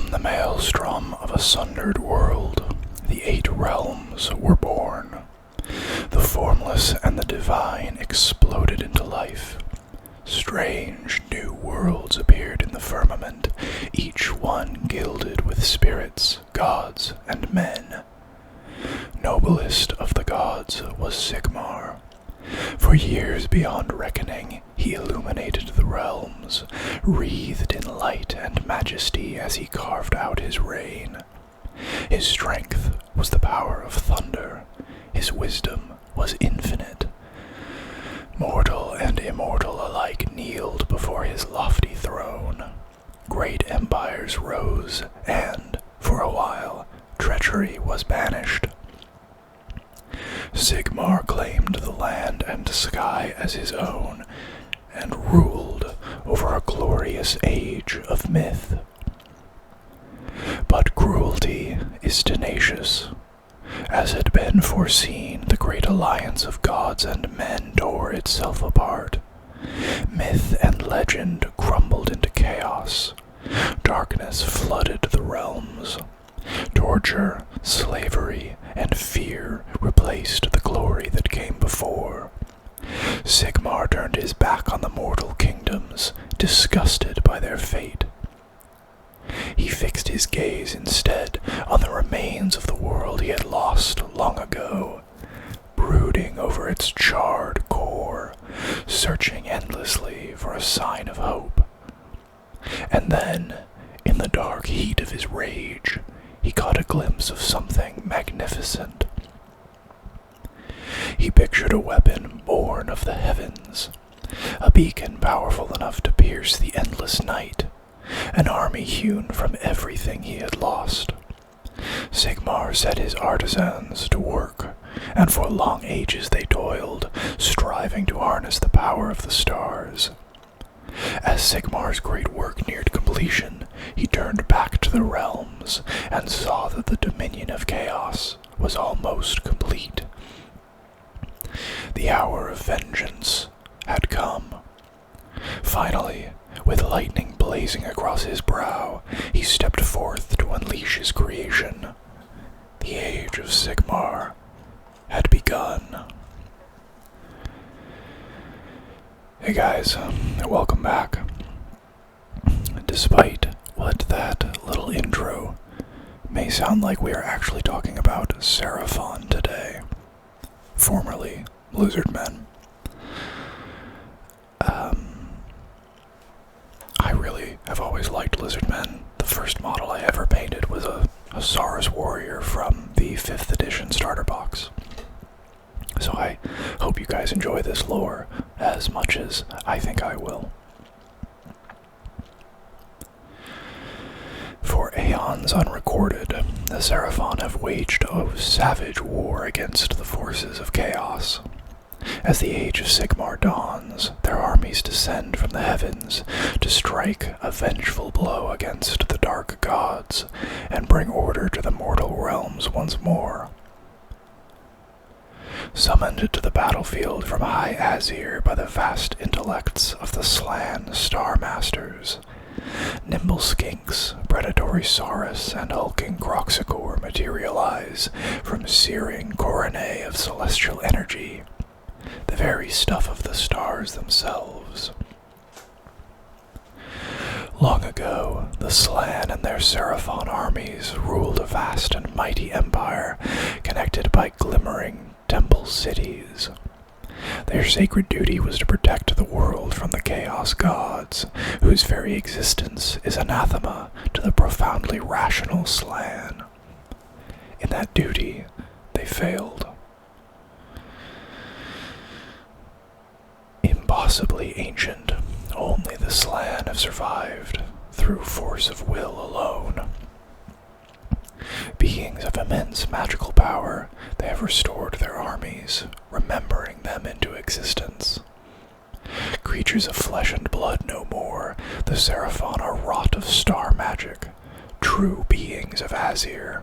From the maelstrom of a sundered world, the 8 realms were born. The formless and the divine exploded into life. Strange new worlds appeared in the firmament, each one gilded with spirits, gods, and men. Noblest of the gods was Sigmar. For years beyond reckoning, he illuminated the realms, wreathed in light and majesty as he carved out his reign. His strength was the power of thunder. His wisdom was infinite. Mortal and immortal alike kneeled before his lofty throne. Great empires rose, and, for a while, treachery was banished. Sigmar claimed the land and sky as his own, and ruled over a glorious age of myth. But cruelty is tenacious. As had been foreseen, the great alliance of gods and men tore itself apart. Myth and legend crumbled into chaos. Darkness flooded the realms. Torture, slavery, and fear replaced the glory that came before. Sigmar turned his back on the mortal kingdoms, disgusted by their fate. He fixed his gaze instead on the remains of the world he had lost long ago, brooding over its charred core, searching endlessly for a sign of hope. And then, in the dark heat of his rage, he caught a glimpse of something magnificent. He pictured a weapon born of the heavens, a beacon powerful enough to pierce the endless night, an army hewn from everything he had lost. Sigmar set his artisans to work, and for long ages they toiled, striving to harness the power of the stars. As Sigmar's great work neared completion, he turned back to the realms and saw that the dominion of chaos was almost complete. The hour of vengeance had come. Finally, with lightning blazing across his brow, he stepped forth to unleash his creation. The age of Sigmar had begun. Hey guys, welcome back. Despite what that little intro may sound like, we are actually talking about Seraphon today, formerly Lizardmen. I really have always liked Lizardmen. The first model I ever painted was a Saurus warrior from the 5th edition starter box. So I hope you guys enjoy this lore as much as I think I will. For aeons unrecorded, the Seraphon have waged a savage war against the forces of chaos. As the age of Sigmar dawns, their armies descend from the heavens to strike a vengeful blow against the dark gods and bring order to the mortal realms once more. Summoned to the battlefield from High Azir by the vast intellects of the Slann Star Masters, nimble skinks, predatory saurus, and hulking Croxicor materialize from searing coronae of celestial energy, the very stuff of the stars themselves. Long ago, the Slann and their Seraphon armies ruled a vast and mighty empire connected by glimmering temple cities. Their sacred duty was to protect the world from the chaos gods, whose very existence is anathema to the profoundly rational Slann. In that duty, they failed. Impossibly ancient, only the Slann have survived through force of will alone. Beings of immense magical power, they have restored their armies, remembering them into existence. Creatures of flesh and blood no more, the Seraphon are wrought of star magic, true beings of Azir.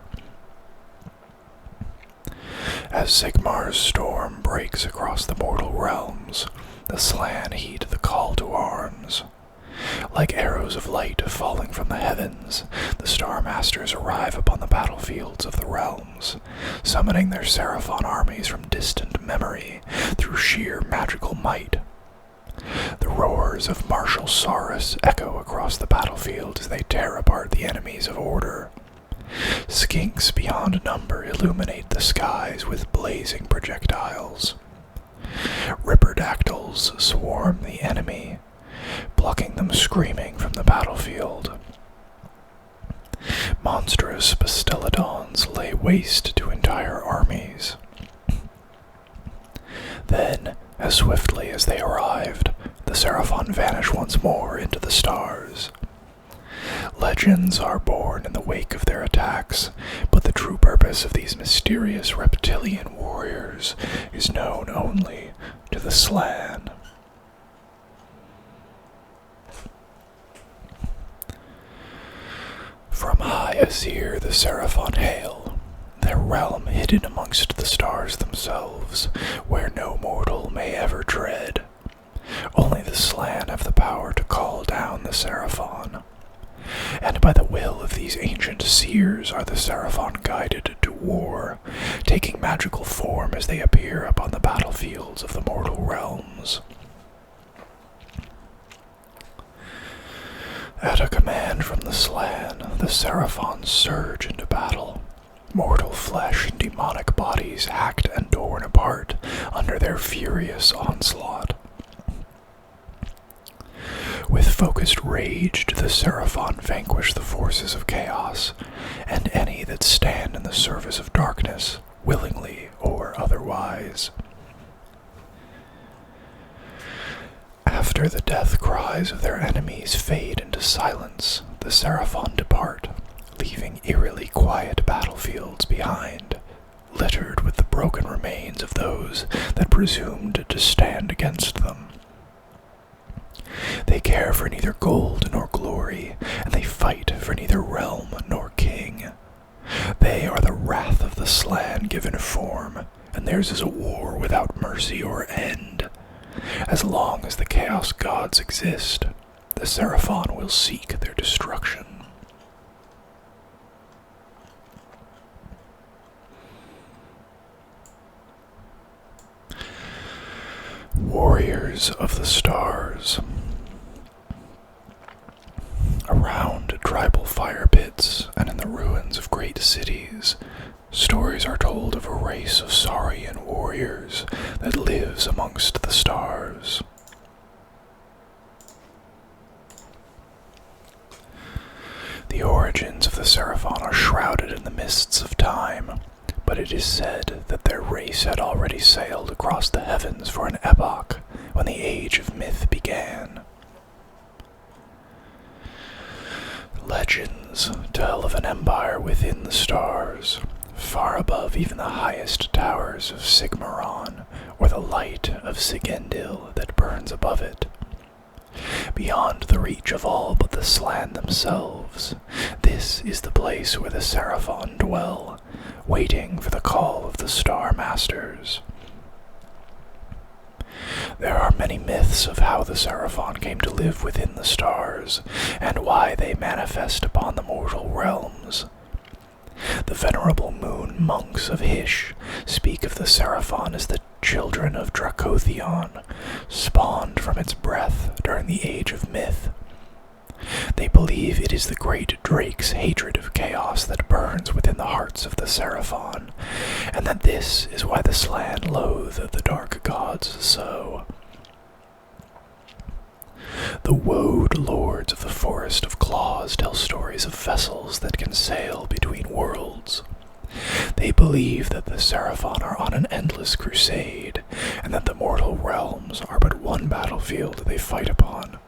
As Sigmar's storm breaks across the mortal realms, the Slann heed the call to arms. Like arrows of light falling from the heavens, the Star Masters arrive upon the battlefields of the realms, summoning their Seraphon armies from distant memory through sheer magical might. The roars of martial Saurus echo across the battlefield as they tear apart the enemies of order. Skinks beyond number illuminate the skies with blazing projectiles. Ripperdactyls swarm the enemy, plucking them screaming from the battlefield. Monstrous Bastiladons lay waste to entire armies. Then, as swiftly as they arrived, the Seraphon vanish once more into the stars. Legends are born in the wake of their attacks, but the true purpose of these mysterious reptilian warriors is known only to the Slann. From high Azir the Seraphon hail, their realm hidden amongst the stars themselves, where no mortal may ever tread. Only the Slann have the power to call down the Seraphon. And by the will of these ancient seers are the Seraphon guided to war, taking magical form as they appear upon the battlefields of the mortal realms. At a command from the Slann, the Seraphon surge into battle. Mortal flesh and demonic bodies hacked and torn apart under their furious onslaught. With focused rage do the Seraphon vanquish the forces of chaos, and any that stand in the service of darkness, willingly or otherwise. After the death cries of their enemies fade into silence, the Seraphon depart, leaving eerily quiet battlefields behind, littered with the broken remains of those that presumed to stand against them. They care for neither gold nor glory, and they fight for neither realm nor king. They are the wrath of the Slann given form, and theirs is a war without mercy or end. As long as the Chaos Gods exist, the Seraphon will seek their destruction. Warriors of the Stars. Around tribal fire pits and in the ruins of great cities, stories are told of a race of saurian warriors that lives amongst the stars. The origins of the Seraphon are shrouded in the mists of time, but it is said that their race had already sailed across the heavens for an epoch when the age of myth began. Legends tell of an empire within the stars, far above even the highest towers of Sigmar, or the light of Sigendil that burns above it. Beyond the reach of all but the Slann themselves, this is the place where the Seraphon dwell, waiting for the call of the Star Masters. There are many myths of how the Seraphon came to live within the stars, and why they manifest upon the mortal realms. The venerable moon monks of Hysh speak of the Seraphon as the children of Dracothion, spawned from its breath during the age of myth. They believe it is the great drake's hatred of chaos that burns within the hearts of the Seraphon, and that this is why the Slann loathe the dark gods so. The woad lords of the Forest of Claws tell stories of vessels that can sail between worlds. They believe that the Seraphon are on an endless crusade, and that the mortal realms are but one battlefield they fight upon.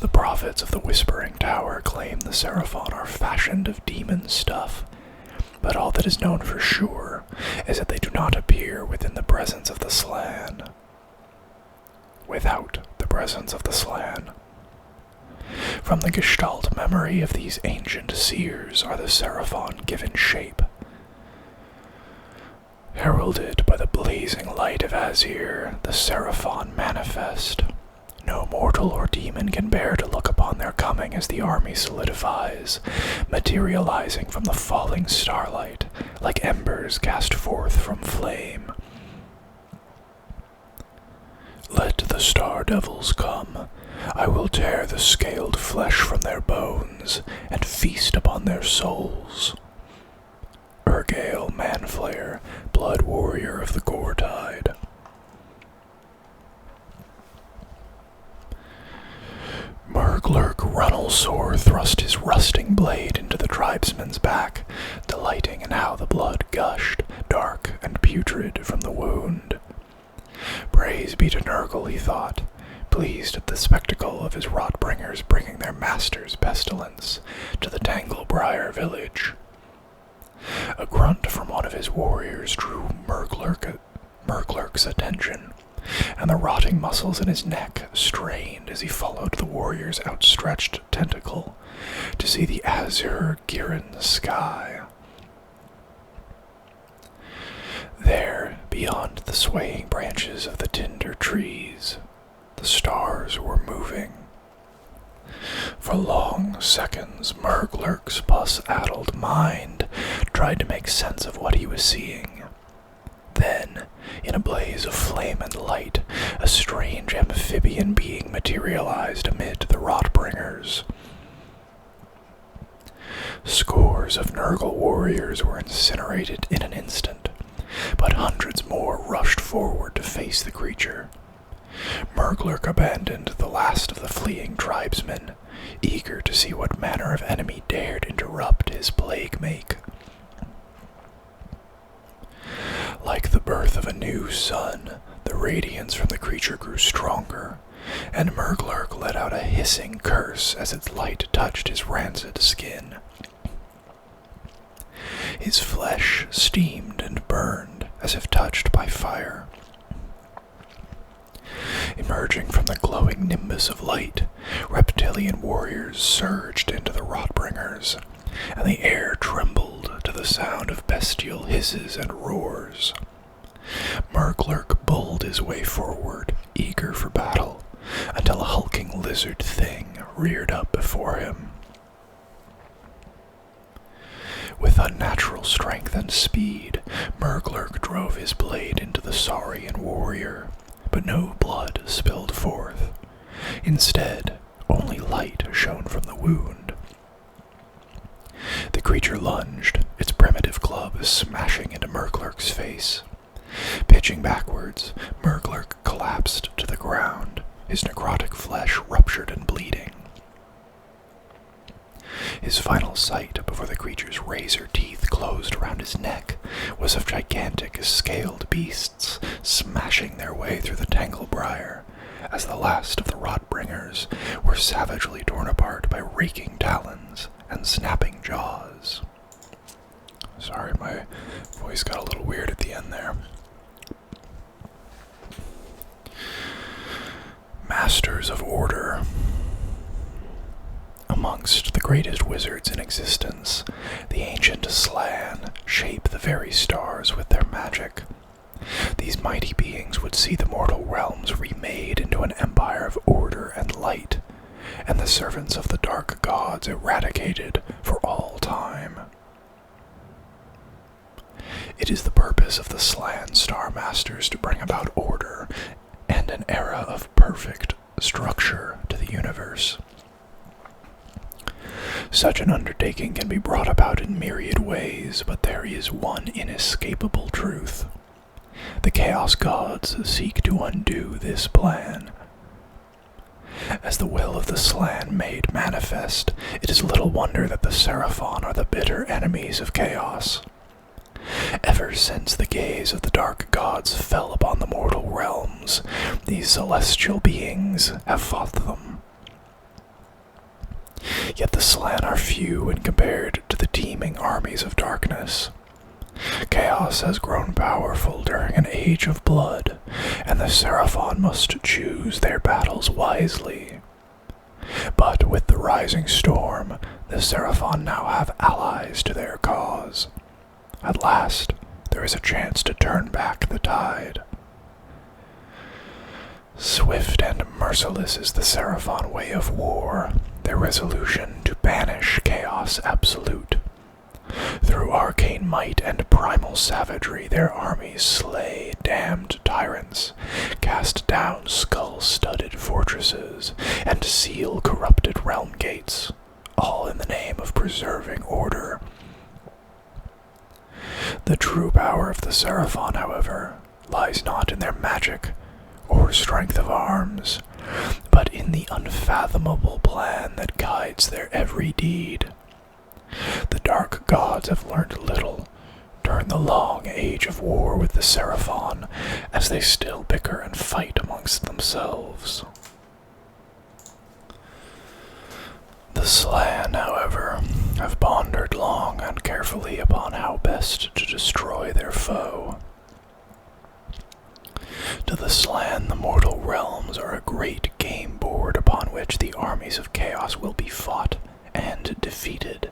The prophets of the Whispering Tower claim the Seraphon are fashioned of demon stuff, but all that is known for sure is that they do not appear within the presence of the Slann. Without the presence of the Slann. From the gestalt memory of these ancient seers are the Seraphon given shape. Heralded by the blazing light of Azir, the Seraphon manifest, No mortal or demon can bear to look upon their coming as the army solidifies, materializing from the falling starlight, like embers cast forth from flame. Let the star devils come. I will tear the scaled flesh from their bones, and feast upon their souls. Urgale Manflayer, blood warrior of the Gore Tide. Murglurk Runnelsore thrust his rusting blade into the tribesman's back, delighting in how the blood gushed, dark and putrid, from the wound. Praise be to Nurgle, he thought, pleased at the spectacle of his Rotbringers bringing their master's pestilence to the Tanglebriar village. A grunt from one of his warriors drew Murglurk's attention, and the rotting muscles in his neck strained as he followed the warrior's outstretched tentacle to see the azure Giran sky. There, beyond the swaying branches of the tinder trees, the stars were moving. For long seconds, Murglurk's pus-addled mind tried to make sense of what he was seeing. Then, in a blaze of flame and light, a strange amphibian being materialized amid the Rotbringers. Scores of Nurgle warriors were incinerated in an instant, but hundreds more rushed forward to face the creature. Murglurk abandoned the last of the fleeing tribesmen, eager to see what manner of enemy dared interrupt his plague make. Like the birth of a new sun, the radiance from the creature grew stronger, and Murglurk let out a hissing curse as its light touched his rancid skin. His flesh steamed and burned as if touched by fire. Emerging from the glowing nimbus of light, reptilian warriors surged into the Rotbringers, and the air trembled to the sound of bestial hisses and roars. Murglurk bulled his way forward, eager for battle, until a hulking lizard thing reared up before him. With unnatural strength and speed, Murglurk drove his blade into the saurian warrior, but no blood spilled forth. Instead, only light shone from the wound. The creature lunged, its primitive club smashing into Murglurk's face. Pitching backwards, Murglurk collapsed to the ground, his necrotic flesh ruptured and bleeding. His final sight before the creature's razor teeth closed around his neck was of gigantic scaled beasts smashing their way through the Tanglebriar, as the last of the Rotbringers were savagely torn apart by raking talons and snapping jaws. Sorry, my voice got a little weird at the end there. Masters of Order. Amongst the greatest wizards in existence, the ancient Slann shape the very stars with their magic. These mighty beings would see the mortal realms remade into an empire of order and light, and the servants of the dark gods eradicated for all time. It is the purpose of the Slann Star Masters to bring about order and an era of perfect structure to the universe. Such an undertaking can be brought about in myriad ways, but there is one inescapable truth. The Chaos Gods seek to undo this plan. As the will of the Slann made manifest, it is little wonder that the Seraphon are the bitter enemies of chaos. Ever since the gaze of the dark gods fell upon the mortal realms, these celestial beings have fought them. Yet the Slann are few when compared to the teeming armies of darkness. Chaos has grown powerful during an age of blood, and the Seraphon must choose their battles wisely. But with the rising storm, the Seraphon now have allies to their cause. At last, there is a chance to turn back the tide. Swift and merciless is the Seraphon way of war, their resolution to banish chaos absolute. Through arcane might and primal savagery, their armies slay damned tyrants, cast down skull-studded fortresses, and seal corrupted realm gates, all in the name of preserving order. The true power of the Seraphon, however, lies not in their magic or strength of arms, but in the unfathomable plan that guides their every deed. The dark gods have learned little during the long age of war with the Seraphon, as they still bicker and fight amongst themselves. The Slann, however, have pondered long and carefully upon how best to destroy their foe. To the Slann, the mortal realms are a great game board upon which the armies of chaos will be fought and defeated.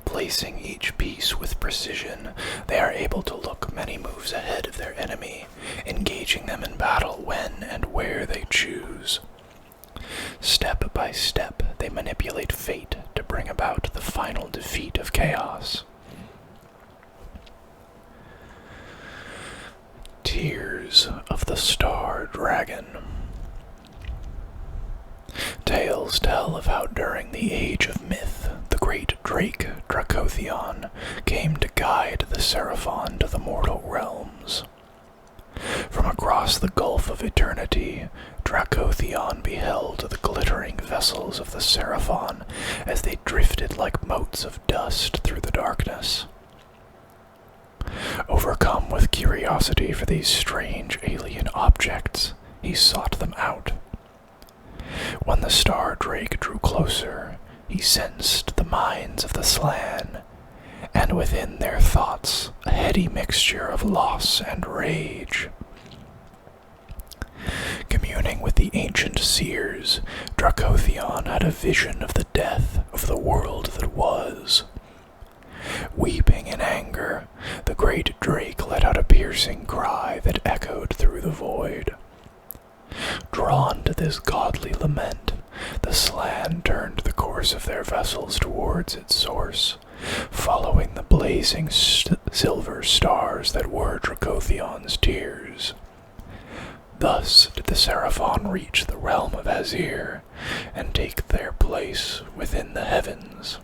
Placing each piece with precision, they are able to look many moves ahead of their enemy, engaging them in battle when and where they choose. Step by step, they manipulate fate to bring about the final defeat of chaos. Tears of the Star Dragon. Tales tell of how during the Age of Myth, the great drake Dracothion came to guide the Seraphon to the mortal realms. From across the gulf of eternity, Dracothion beheld the glittering vessels of the Seraphon as they drifted like motes of dust through the darkness. Overcome with curiosity for these strange alien objects, he sought them out. When the star drake drew closer, he sensed the minds of the Slann, and within their thoughts a heady mixture of loss and rage. Communing with the ancient seers, Dracothion had a vision of the death of the world that was. Weeping in anger, the great drake let out a piercing cry that echoed through the void. Drawn to this godly lament, the Slann turned the course of their vessels towards its source, following the blazing silver stars that were Dracothion's tears. Thus did the Seraphon reach the realm of Azir, and take their place within the heavens.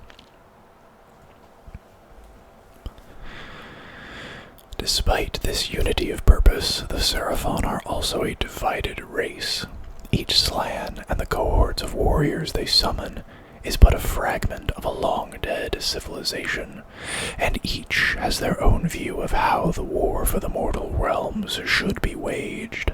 Despite this unity of purpose, the Seraphon are also a divided race. Each Slann and the cohorts of warriors they summon is but a fragment of a long-dead civilization, and each has their own view of how the war for the mortal realms should be waged.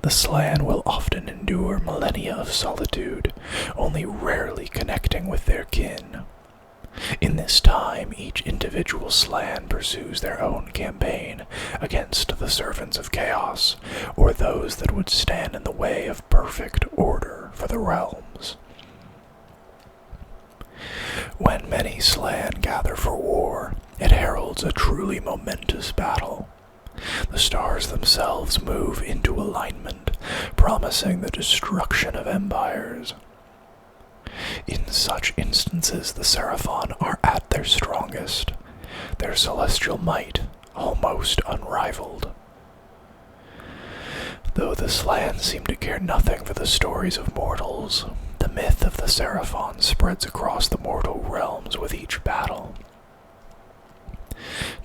The Slann will often endure millennia of solitude, only rarely connecting with their kin. In this time, each individual Slann pursues their own campaign against the servants of chaos, or those that would stand in the way of perfect order for the realms. When many Slann gather for war, it heralds a truly momentous battle. The stars themselves move into alignment, promising the destruction of empires. In such instances, the Seraphon are at their strongest, their celestial might almost unrivaled. Though the Slann seem to care nothing for the stories of mortals, the myth of the Seraphon spreads across the mortal realms with each battle.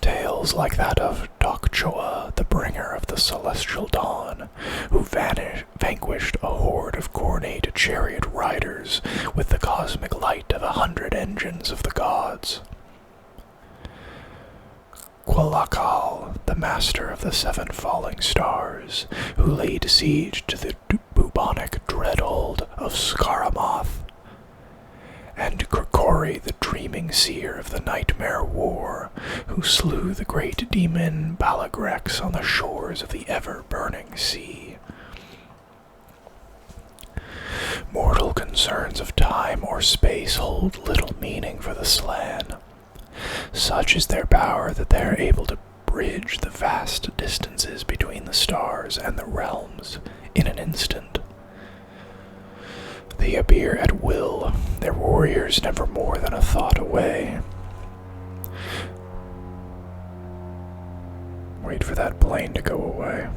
Tales like that of Dokchoa, the bringer of the celestial dawn, who vanquished a horde of cornate chariot riders with the cosmic light of 100 engines of the gods. Qualakal, the master of the 7 falling stars, who laid siege to the bubonic dreadhold of Skaramoth, and Krikori, the dreaming seer of the nightmare war, who slew the great demon Balagrex on the shores of the ever-burning sea. Mortal concerns of time or space hold little meaning for the Slann. Such is their power that they are able to bridge the vast distances between the stars and the realms in an instant. They appear at will, their warriors never more than a thought away. Wait for that plane to go away.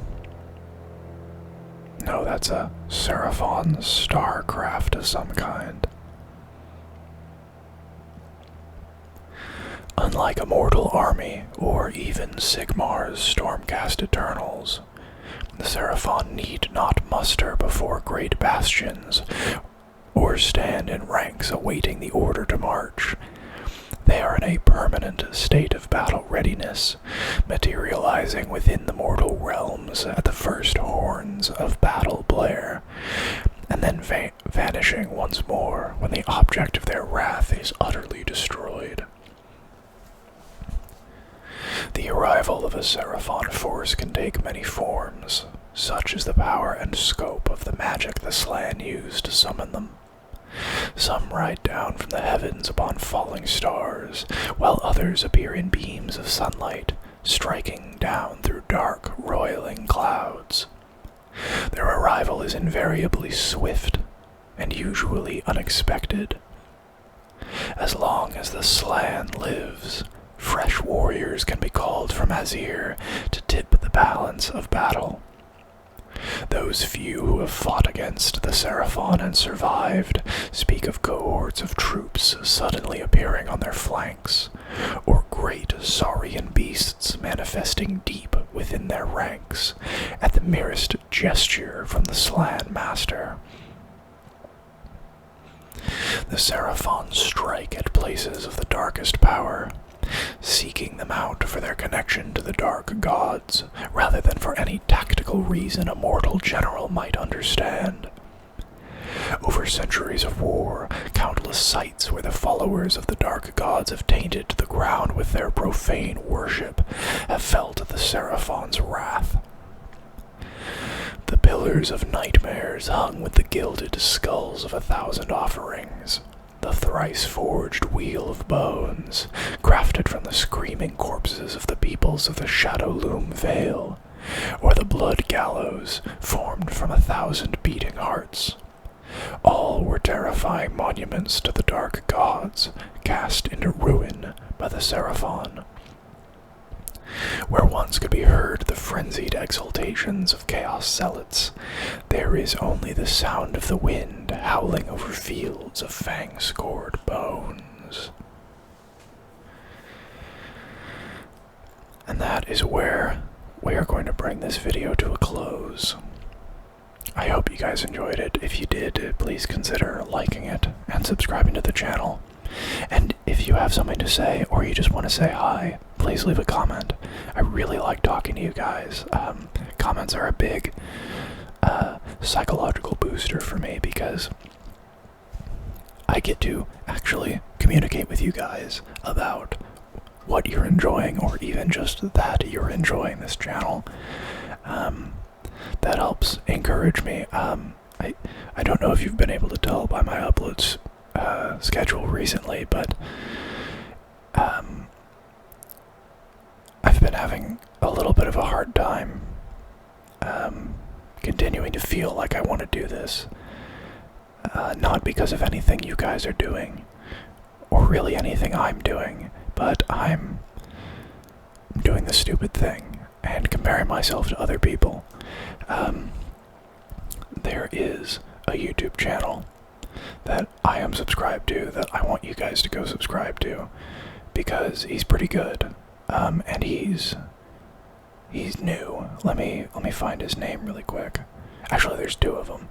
No, that's a Seraphon starcraft of some kind. Unlike a mortal army, or even Sigmar's Stormcast Eternals, the Seraphon need not muster before great bastions, or stand in ranks awaiting the order to march. They are in a permanent state of battle readiness, materializing within the mortal realms at the first horns of battle blare, and then vanishing once more when the object of their wrath is utterly destroyed. The arrival of a Seraphon force can take many forms. Such is the power and scope of the magic the Slann used to summon them. Some ride down from the heavens upon falling stars, while others appear in beams of sunlight, striking down through dark, roiling clouds. Their arrival is invariably swift, and usually unexpected. As long as the Slann lives, fresh warriors can be called from Azir to tip the balance of battle. Those few who have fought against the Seraphon and survived speak of cohorts of troops suddenly appearing on their flanks, or great saurian beasts manifesting deep within their ranks at the merest gesture from the Slann master. The Seraphon strike at places of the darkest power, seeking them out for their connection to the dark gods, rather than for any tactical reason a mortal general might understand. Over centuries of war, countless sites where the followers of the dark gods have tainted the ground with their profane worship have felt the Seraphon's wrath. The pillars of nightmares hung with the gilded skulls of 1,000 offerings, the thrice-forged wheel of bones, crafted from the screaming corpses of the peoples of the Shadowloom Vale, or the blood gallows, formed from 1,000 beating hearts. All were terrifying monuments to the dark gods, cast into ruin by the Seraphon. Where once could be heard the frenzied exultations of chaos zealots, there is only the sound of the wind howling over fields of fang-scored bones. And that is where we are going to bring this video to a close. I hope you guys enjoyed it. If you did, please consider liking it and subscribing to the channel. And if you have something to say, or you just want to say hi, please leave a comment. I really like talking to you guys. Comments are a big psychological booster for me, because I get to actually communicate with you guys about what you're enjoying, or even just that you're enjoying this channel. That helps encourage me. I don't know if you've been able to tell by my uploads schedule recently, but I've been having a little bit of a hard time continuing to feel like I want to do this. Not because of anything you guys are doing, or really anything I'm doing, but I'm doing the stupid thing and comparing myself to other people. There is a YouTube channel that I am subscribed to that I want you guys to go subscribe to, because he's pretty good, and he's new. Let me find his name really quick. Actually, there's two of them.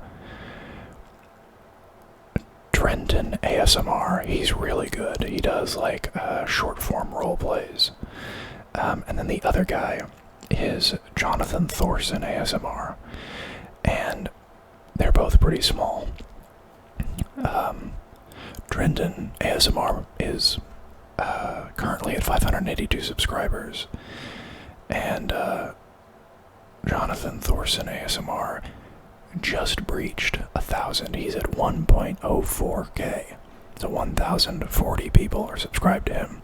Trenton ASMR, he's really good. He does like short form role plays. And then the other guy is Jonathan Thorson ASMR, and they're both pretty small. Trenton ASMR is currently at 582 subscribers, and Jonathan Thorson ASMR just breached 1,000. He's at 1.04k. So 1,040 people are subscribed to him.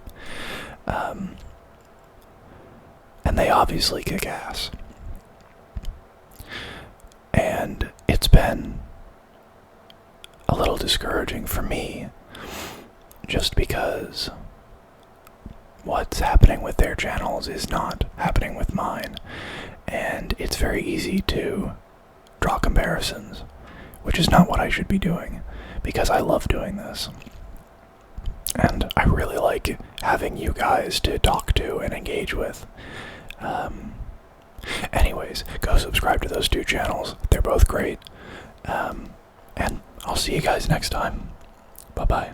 And and they obviously kick ass. And it's been a little discouraging for me, just because what's happening with their channels is not happening with mine, and it's very easy to draw comparisons, which is not what I should be doing, because I love doing this. And I really like having you guys to talk to and engage with. Anyways, go subscribe to those 2 channels. They're both great. And I'll see you guys next time. Bye-bye.